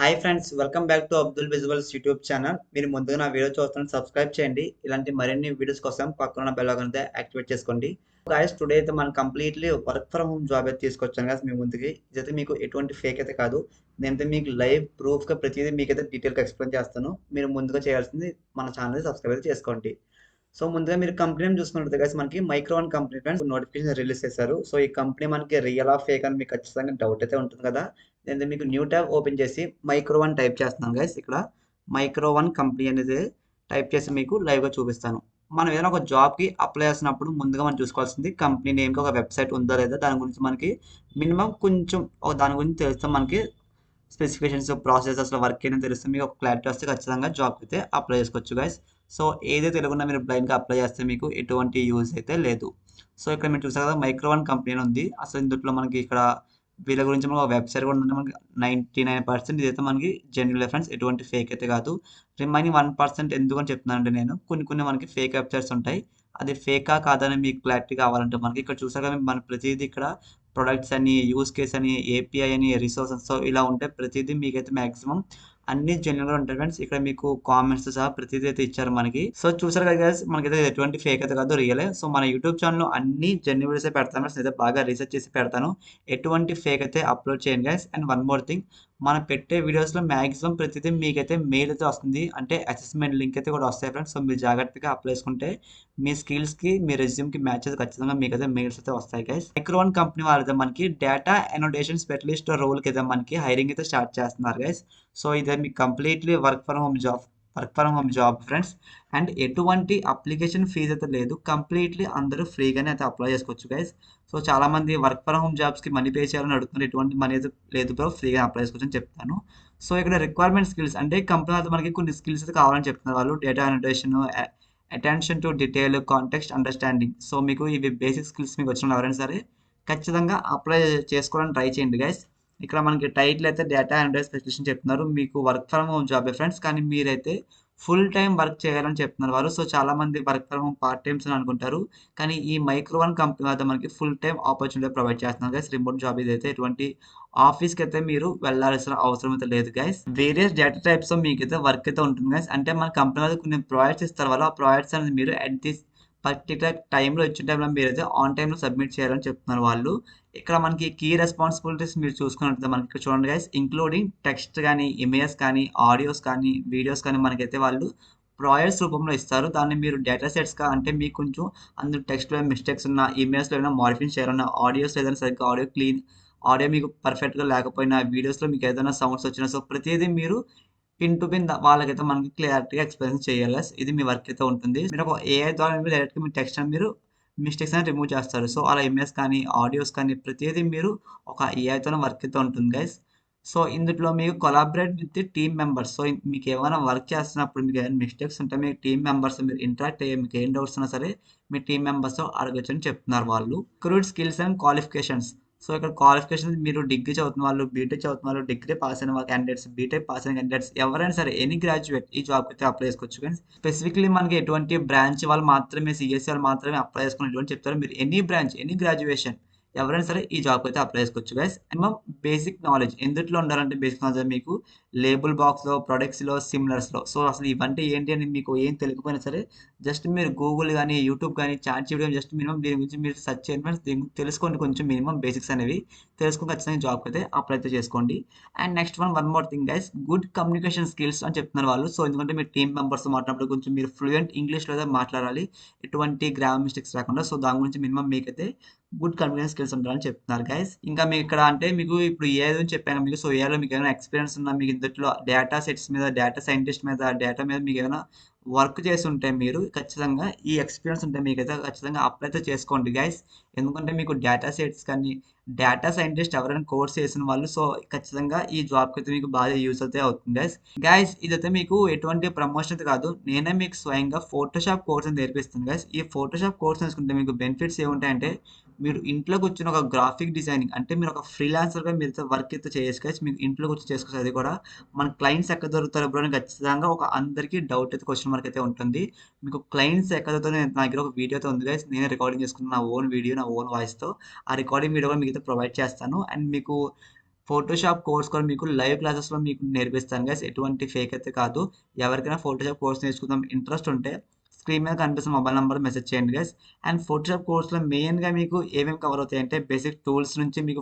Hi friends, welcome back to Abdul visuals YouTube channel. మీరు ముందుగా నా వీడియో చూస్తున్న సబ్స్క్రైబ్ చేయండి. ఇలాంటి మరిన్ని వీడియోస్ కోసం పక్కన బెల్ ఐకాన్ అయితే యాక్టివేట్ చేసుకోండి. గాయస్, టుడే అయితే మనం completely work from home job అయితే తీసుకొచ్చాను గాయస్ మీ ముందుకి. ఇదైతే మీకు ఎటువంటి ఫేక్ అయితే కాదు. నేనైతే మీకు లైవ్ ప్రూఫ్గా ప్రతిదీ మీకైతే డీటెయిల్గా ఎక్స్ప్లెయిన్ చేస్తాను. మీరు ముందుగా చేయాల్సింది మన ఛానల్ సబ్స్క్రైబ్ అయితే చేసుకోండి. సో ముందుగా మీరు కంపెనీ చూసుకున్నట్టు గైస్ మనకి మైక్రోవన్ కంపెనీ ఫ్రెండ్స్ నోటిఫికేషన్ రిలీజ్ చేశారు. సో ఈ కంపెనీ మనకి రియల్ ఆఫ్ ఫేక్ అని మీకు ఖచ్చితంగా డౌట్ అయితే ఉంటుంది కదా. నేను మీకు న్యూ ట్యాబ్ ఓపెన్ చేసి మైక్రోవన్ టైప్ చేస్తున్నాను గైస్. ఇక్కడ మైక్రోవన్ కంపెనీ అనేది టైప్ చేసి మీకు లైవ్గా చూపిస్తాను. మనం ఏదైనా ఒక జాబ్కి అప్లై చేసినప్పుడు ముందుగా మనం చూసుకోవాల్సింది కంపెనీ నేమ్కి ఒక వెబ్సైట్ ఉందా లేదా, దాని గురించి మనకి మినిమం కొంచెం దాని గురించి తెలిస్తే మనకి స్పెసిఫికేషన్స్ ప్రాసెస్ అసలు వర్క్ ఏంటో తెలిస్తే మీకు ఒక క్లారిటీ వస్తే ఖచ్చితంగా జాబ్ అయితే అప్లై చేసుకోవచ్చు గైస్. సో ఏదైతే తెలియకుండా మీరు బ్లైండ్గా అప్లై చేస్తే మీకు ఎటువంటి యూజ్ అయితే లేదు. సో ఇక్కడ మీరు చూసారు కదా మైక్రోవన్ కంపెనీ ఉంది. అసలు ఇందులో మనకి ఇక్కడ వీళ్ళ గురించి మనకు వెబ్సైట్ కూడా ఉంది. మనకి 99% ఇదైతే మనకి జెన్యున్ ఫ్రెండ్స్, ఎటువంటి ఫేక్ అయితే కాదు. రిమైనింగ్ 1% ఎందుకని చెప్తున్నానంటే నేను కొన్ని మనకి ఫేక్ వెబ్సైట్స్ ఉంటాయి. అది ఫేకా కాదని మీకు క్లారిటీ కావాలంటే మనకి ఇక్కడ చూసాక మన ప్రతిదీ ఇక్కడ ప్రొడక్ట్స్ అని, యూస్ కేస్ అని, ఏపీఐ అని, రిసోర్సెస్ సో ఇలా ఉంటాయి. ప్రతిదీ మీకైతే మాక్సిమం అన్ని జెన్యున్గా ఉంటాయి ఫ్రెండ్స్. ఇక్కడ మీకు కామెంట్స్ సహా ప్రతిదీ అయితే ఇచ్చారు మనకి. సో చూసారు కదా గైస్, మనకైతే ఎటువంటి ఫేక్ అయితే కాదు, రియలే. సో మన యూట్యూబ్ ఛానల్లో అన్ని జెన్యున్ వీడియోస్ పెడతాను ఫ్రెండ్స్. అయితే బాగా రీసెర్చ్ చేసి పెడతాను. ఎటువంటి ఫేక్ అయితే అప్లోడ్ చేయండి guys. And one more thing, మనం పెట్టే వీడియోస్లో మాక్సిమం ప్రతిదీ మీకైతే మెయిల్ అయితే వస్తుంది, అంటే అసెస్మెంట్ లింక్ అయితే కూడా వస్తాయి ఫ్రెండ్స్. సో మీరు జాగ్రత్తగా అప్లై చేసుకుంటే మీ స్కిల్స్కి మీ రెజ్యూమ్కి మ్యాచ్ అయితే ఖచ్చితంగా మీకైతే మెయిల్స్ అయితే వస్తాయి గైస్. మైక్రోవన్ కంపెనీ వాళ్ళైతే మనకి డేటా అనోటేషన్ స్పెషలిస్ట్ రోల్కి అయితే మనకి హైరింగ్ అయితే స్టార్ట్ చేస్తున్నారు గైస్. సో ఇదే మీకు completely work from home job friends. And ఎటువంటి అప్లికేషన్ ఫీజు అయితే లేదు. కంప్లీట్లీ అందరూ ఫ్రీగానే అయితే అప్లై చేసుకోవచ్చు గైస్. సో చాలా మంది వర్క్ ఫ్రమ్ హోమ్ జాబ్స్కి మనీ పే చేయాలని అడుగుతున్నారు. ఎటువంటి మనీ అయితే లేదు బ్రో, ఫ్రీగా అప్లై చేసుకోవచ్చు అని చెప్తాను. సో ఇక్కడ రిక్వైర్మెంట్ స్కిల్స్ అంటే కంపెనీ అయితే మనకి కొన్ని స్కిల్స్ అయితే కావాలని చెప్తున్నారు వాళ్ళు. Data annotation, attention to detail, context understanding. So మీకు ఇవి బేసిక్ స్కిల్స్ మీకు వచ్చిన ఎవరైనా సరే ఖచ్చితంగా అప్లై చేసుకోవడానికి ట్రై చేయండి గైస్. ఇక్కడ మనకి టైటిల్ అయితే డేటా అనలిటిక్స్ స్పెషలిస్ట్ చెప్తున్నారు. మీకు work from home job friends, కానీ మీరైతే ఫుల్ టైం వర్క్ చేయాలని చెప్తున్నారు వాళ్ళు. సో చాలా మంది work from home part times అని అనుకుంటారు, కానీ ఈ మైక్రోవన్ కంపెనీ అయితే మనకి ఫుల్ టైం ఆపర్చునిటీ ప్రొవైడ్ చేస్తున్నారు గైస్. రిమోట్ జాబ్ ఇదైతే ఎటువంటి ఆఫీస్కి అయితే మీరు వెళ్ళాల్సిన అవసరం అయితే లేదు గైస్. వేరియస్ డేటా టైప్స్ మీకైతే వర్క్ అయితే ఉంటుంది గైస్. అంటే మన కంపెనీ అయితే కొన్ని ప్రాజెక్ట్స్ ఇస్తారు వాళ్ళు. ఆ ప్రాజెక్ట్స్ అనేది మీరు అట్ దిస్ పర్టికులర్ టైంలో ఇచ్చిన టైంలో మీరైతే ఆన్ టైంలో సబ్మిట్ చేయాలని చెప్తున్నారు వాళ్ళు. ఇక్కడ మనకి కీ రెస్పాన్సిబిలిటీస్ మీరు చూసుకున్నట్లయితే మనకి ఇక్కడ చూడండి గైస్, ఇంక్లూడింగ్ టెక్స్ట్ కానీ, ఇమేజెస్ కానీ, ఆడియోస్ కానీ, వీడియోస్ కానీ మనకైతే వాళ్ళు ప్రాజెక్ట్స్ రూపంలో ఇస్తారు. దాన్ని మీరు డేటా సెట్స్గా, అంటే మీకు కొంచెం అందులో టెక్స్ట్లో మిస్టేక్స్ ఉన్న, ఇమేజ్లో ఏమైనా మాడిఫికేషన్ చేయాలన్నా, ఆడియోస్ ఏదైనా సరిగ్గా ఆడియో మీకు పర్ఫెక్ట్గా లేకపోయినా, వీడియోస్లో మీకు ఏదైనా సౌండ్స్ వచ్చినా, సో ప్రతిదీ మీరు పిన్ టు పిన్ వాళ్ళకైతే మనకి క్లియారిటీగా ఎక్స్ప్లెయిన్ చేయాలి. ఇది మీ వర్క్ అయితే ఉంటుంది. మీరు ఒక ఏఐ ద్వారా డైరెక్ట్గా మీ టెక్స్ట్ మీరు మిస్టేక్స్ అనేది రిమూవ్ చేస్తారు. సో అలా ఇమేజ్ కానీ, ఆడియోస్ కానీ ప్రతిదీ మీరు ఒక ఏఐతోనే వర్క్ అయితే ఉంటుంది గైస్. సో ఇందులో మీకు collaborate with team members. So మీకు ఏమైనా వర్క్ చేస్తున్నప్పుడు మీకు ఏమైనా మిస్టేక్స్ ఉంటే మీ టీమ్ మెంబర్స్ మీరు ఇంటరాక్ట్ అయ్యే, మీకు ఏం డౌట్స్ ఉన్నా సరే మీ టీమ్ మెంబర్స్తో అడగచ్చు అని చెప్తున్నారు వాళ్ళు. Crude skills and qualifications. So ఇక్కడ క్వాలిఫికేషన్ మీరు డిగ్రీ చదువుతున్న వాళ్ళు, బీటెక్ చదువుతున్న వాళ్ళు, డిగ్రీ పాస్ అయిన క్యాండిడేట్స్, బీటెక్ పాస్ అయిన క్యాండిడేట్స్ ఎవరైనా సరే ఎనీ గ్రాడ్యుయేట్ ఈ జాబ్ అయితే అప్లై చేసుకోవచ్చు. కానీ స్పెసిఫిక్లీ మనకి ఎటువంటి బ్రాంచ్ వాళ్ళు మాత్రమే, సిఎస్సి వాళ్ళు మాత్రమే అప్లై చేసుకునేటువంటి చెప్తారు. మీరు ఎనీ బ్రాంచ్, ఎనీ గ్రాడ్యుయేషన్ ఎవరైనా సరే ఈ జాబ్కి అయితే అప్లై చేసుకోవచ్చు గైస్. మినిమం బేసిక్ నాలెడ్జ్ ఎందులో ఉండాలంటే బేసిక్ నాలెడ్జ్ మీకు లేబుల్ బాక్స్లో, ప్రొడక్ట్స్లో, సిమిలర్స్లో. సో అసలు ఇవంటే ఏంటి అని మీకు ఏం తెలియకపోయినా సరే జస్ట్ మీరు గూగుల్ కానీ, యూట్యూబ్ కానీ, చాట్ చేయడం జస్ట్ మినిమం దీని గురించి మీరు సెర్చ్ చేయండి ఫ్రెండ్స్. దీని గురించి తెలుసుకోండి, కొంచెం మినిమం బేసిక్స్ అనేవి తెలుసుకుని ఖచ్చితంగా జాబ్కి అయితే అప్లై అయితే చేసుకోండి. And next one more thing guys, good communication skills అని చెప్తున్నారు వాళ్ళు. సో ఎందుకంటే మీరు టీమ్ మెంబర్స్ మాట్లాడినప్పుడు కొంచెం మీరు ఫ్లూయెంట్ ఇంగ్లీష్లో అయితే మాట్లాడాలి, ఎటువంటి గ్రామర్ మిస్టేక్స్ రాకుండా. సో దాని గురించి మినిమం మీకైతే గుడ్ కమ్యూనికేషన్ స్కిల్స్ ఉండాలని చెప్తున్నారు గైస్. ఇంకా మీకు ఇక్కడ అంటే మీకు ఇప్పుడు ఏఐ అని చెప్పాను మీకు. సో ఏఐలో మీకు ఏమైనా ఎక్స్పీరియన్స్ ఉన్నా, మీకు ఇందులో డేటా సెట్స్ మీద, డేటా సైంటిస్ట్ మీద, డేటా మీద మీకు ఏమైనా వర్క్ చేసి ఉంటే మీరు ఖచ్చితంగా ఈ ఎక్స్పీరియన్స్ ఉంటే మీకైతే ఖచ్చితంగా అప్లై అయితే చేసుకోండి గైస్. ఎందుకంటే మీకు డేటా సెట్స్ కానీ, డేటా సైంటిస్ట్ ఎవరైనా కోర్స్ చేసిన వాళ్ళు, సో ఖచ్చితంగా ఈ జాబ్కి అయితే మీకు బాగా యూస్ అయితే అవుతుంది గైస్. గైస్ ఇదైతే మీకు ఎటువంటి ప్రమోషన్ అయితే కాదు, నేనే మీకు స్వయంగా ఫోటోషాప్ కోర్స్ అని నేర్పిస్తాను గైస్. ఈ ఫోటోషాప్ కోర్స్ నేర్చుకుంటే మీకు బెనిఫిట్స్ ఏముంటాయంటే, మీరు ఇంట్లో కూర్చొని ఒక గ్రాఫిక్ డిజైనింగ్, అంటే మీరు ఒక ఫ్రీలాన్సర్గా మీరు వర్క్ అయితే చేయొచ్చు గైస్. మీకు ఇంట్లో కూర్చొని చేసుకోవచ్చు. అది కూడా మన క్లయింట్స్ ఎక్కడ దొరుకుతారు బ్రో అని ఖచ్చితంగా ఒక అందరికీ డౌట్ అయితే, క్వశ్చన్ మార్క్ అయితే ఉంటుంది. మీకు క్లయింట్స్ ఎక్కడ దొరుకుతారు, నా దగ్గర ఒక వీడియో అయితే ఉంది గైస్. నేనే రికార్డింగ్ చేసుకున్న నా ఓన్ వీడియో, నా ఓన్ వాయిస్తో. ఆ రికార్డింగ్ వీడియో కూడా మీకు అయితే ప్రొవైడ్ చేస్తాను. అండ్ మీకు ఫోటోషాప్ కోర్స్ కూడా మీకు లైవ్ క్లాసెస్‌లో మీకు నేర్పిస్తాను గైస్. ఎటువంటి ఫేక్ అయితే కాదు. ఎవరికైనా ఫోటోషాప్ కోర్స్ నేర్చుకుందాం ఇంట్రెస్ట్ ఉంటే స్క్రీన్ మీద కనిపిస్తున్న మొబైల్ నంబర్‌కి మెసేజ్ చేయండి గైస్. అండ్ ఫోటోషాప్ కోర్స్‌లో మెయిన్‌గా మీకు ఏమేమి కవర్ అవుతాయంటే బేసిక్ టూల్స్ నుంచి మీకు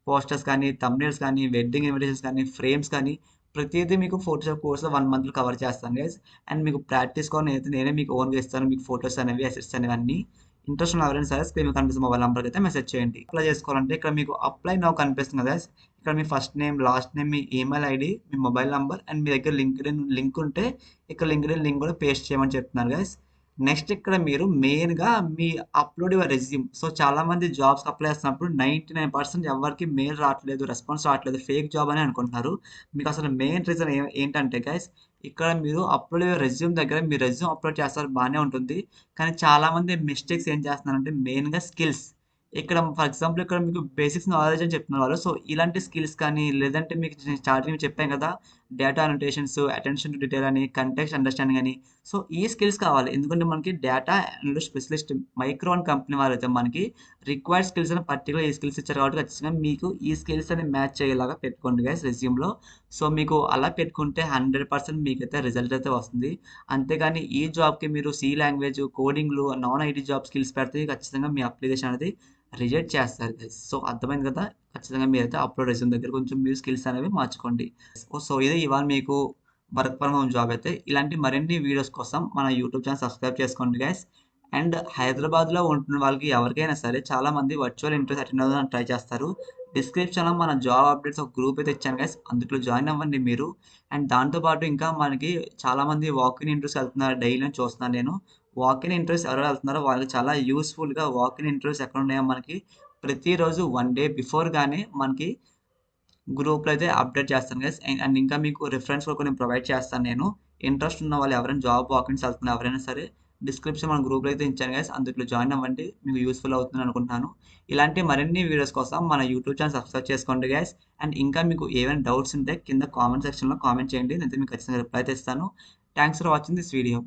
పోస్టర్స్ కానీ, థంబ్‌నెయిల్స్ కానీ, వెడ్డింగ్ ఇన్విటేషన్స్ కానీ, ఫ్రేమ్స్ కానీ ప్రతీదీ మీకు ఫోటోషాప్ కోర్స్‌లో 1 మంత్‌లో కవర్ చేస్తాను గైస్. అండ్ మీకు ప్రాక్టీస్ కూడా నేనే మీకు ఓన్‌గా ఇస్తాను. మీకు ఫోటోస్ అనేవి, అసెట్స్ అనేవి అన్నీ. ఇంట్రెస్ట్ ఉన్న ఎవరైనా సరే స్క్రీన్ మీద కనిపిస్తున్న మొబైల్ నంబర్‌కి అయితే మెసేజ్ చేయండి. అప్లై చేసుకోవాలంటే ఇక్కడ మీకు అప్లై నౌ కనిపిస్తుంది కదా! ఇక్కడ మీ ఫస్ట్ నేమ్, లాస్ట్ నేమ్, మీ ఈమెయిల్ ఐడీ, మీ మొబైల్ నంబర్ అండ్ మీ దగ్గర లింక్డ్ఇన్ లింక్ ఉంటే ఇక్కడ లింక్డ్ఇన్ లింక్ కూడా పేస్ట్ చేయమని చెప్తున్నారు గైస్. నెక్స్ట్ ఇక్కడ మీరు మెయిన్‌గా మీ అప్‌లోడ్ యువర్ రెజ్యూమ్. సో చాలామంది జాబ్స్‌కి అప్లై చేస్తున్నప్పుడు 99% ఎవరికీ మెయిల్ రావట్లేదు, రెస్పాన్స్ రావట్లేదు. ఫేక్ జాబ్ అని అనుకుంటున్నారు. మీకు అసలు మెయిన్ రీజన్ ఏంటంటే గైస్ ఇక్కడ మీరు అప్‌లోడ్ యువర్ రెజ్యూమ్ దగ్గర మీ రెజ్యూమ్ అప్‌లోడ్ చేస్తారు బానే ఉంటుంది. కానీ చాలామంది మిస్టేక్స్ ఏం చేస్తున్నారంటే మెయిన్‌గా స్కిల్స్. ఇక్కడ ఫర్ ఎగ్జాంపుల్ ఇక్కడ మీకు బేసిక్స్ నాలెడ్జ్ అని చెప్తున్నారు వాళ్ళు. సో ఇలాంటి స్కిల్స్ కానీ లేదంటే మీకు నేను స్టార్టింగ్‌లో చెప్పాను కదా! Data annotations, attention to detail అని, కంటెక్స్ట్ అండర్‌స్టాండింగ్ అని. సో ఈ స్కిల్స్ కావాలి. ఎందుకంటే మనకి data analyst specialist micron company వారైతే మనకి రిక్వైర్డ్ స్కిల్స్ అని పర్టిక్యులర్ ఈ స్కిల్స్ ఇచ్చారు కాబట్టి ఖచ్చితంగా మీకు ఈ స్కిల్స్ అని మ్యాచ్ అయ్యేలాగా పెట్టుకోండి గైస్ రెజ్యూమ్‌లో. సో మీకు అలా పెట్టుకుంటే 100% మీకైతే రిజల్ట్ అయితే వస్తుంది. అంతేగాని ఈ జాబ్‌కి మీరు సి లాంగ్వేజ్, కోడింగ్‌లు, నాన్ ఐటీ జాబ్ స్కిల్స్ పెడితే ఖచ్చితంగా మీ అప్లికేషన్ అనేది రిజెక్ట్ చేస్తారు గైస్. సో అర్థమైంది కదా! ఖచ్చితంగా మీరైతే అప్‌లోడ్ రెజ్యూమ్ దగ్గర కొంచెం మీ స్కిల్స్ అనేవి మార్చుకోండి. సో ఇది ఇవాళ మీకు వర్క్ ఫ్రమ్ హోమ్ జాబ్ అయితే. ఇలాంటి మరిన్ని వీడియోస్ కోసం మన యూట్యూబ్ ఛానల్ సబ్స్క్రైబ్ చేసుకోండి గైస్. అండ్ హైదరాబాద్‌లో ఉంటున్న వాళ్ళకి ఎవరికైనా సరే చాలామంది వర్చువల్ ఇంటర్వ్యూస్ అటెండ్ అవుదామని ట్రై చేస్తారు. డిస్క్రిప్షన్‌లో మన జాబ్ అప్డేట్స్ ఒక గ్రూప్ అయితే ఇచ్చాను గైస్. అందులో జాయిన్ అవ్వండి మీరు. అండ్ దాంతో పాటు ఇంకా మనకి చాలామంది వాక్ ఇన్ ఇంటర్వ్యూస్‌కి వెళ్తున్నారు డైలీ అని చూస్తున్నాను నేను. వాక్ ఇన్ ఇంటర్వ్యూస్ ఎవరెవరు వెళ్తున్నారో వాళ్ళకి చాలా యూజ్‌ఫుల్‌గా వాక్ ఇన్ ఇంటర్వ్యూస్ ఎక్కడున్నాయో మనకి ప్రతిరోజు 1 డే బిఫోర్ గానే మనకి గ్రూప్‌లో అయితే అప్డేట్ చేస్తాను గైస్. అండ్ ఇంకా మీకు రిఫరెన్స్ కూడా కొన్ని ప్రొవైడ్ చేస్తాను నేను. ఇంట్రెస్ట్ ఉన్న వాళ్ళు ఎవరైనా జాబ్ వాకన్స్ వెళ్తున్న ఎవరైనా సరే డిస్క్రిప్షన్ మన గ్రూప్‌లో అయితే ఇచ్చాను గైస్. అందులో జాయిన్ అవ్వండి. మీకు యూజ్‌ఫుల్ అవుతుందని అనుకుంటున్నాను. ఇలాంటి మరిన్ని వీడియోస్ కోసం మన యూట్యూబ్ ఛానల్ సబ్స్క్రైబ్ చేసుకోండి గైస్. అండ్ ఇంకా మీకు ఏవైనా డౌట్స్ ఉంటే కింద కామెంట్ సెక్షన్‌లో కామెంట్ చేయండి. నేనైతే మీకు ఖచ్చితంగా రిప్లై అయితే ఇస్తాను. Thanks for watching this video.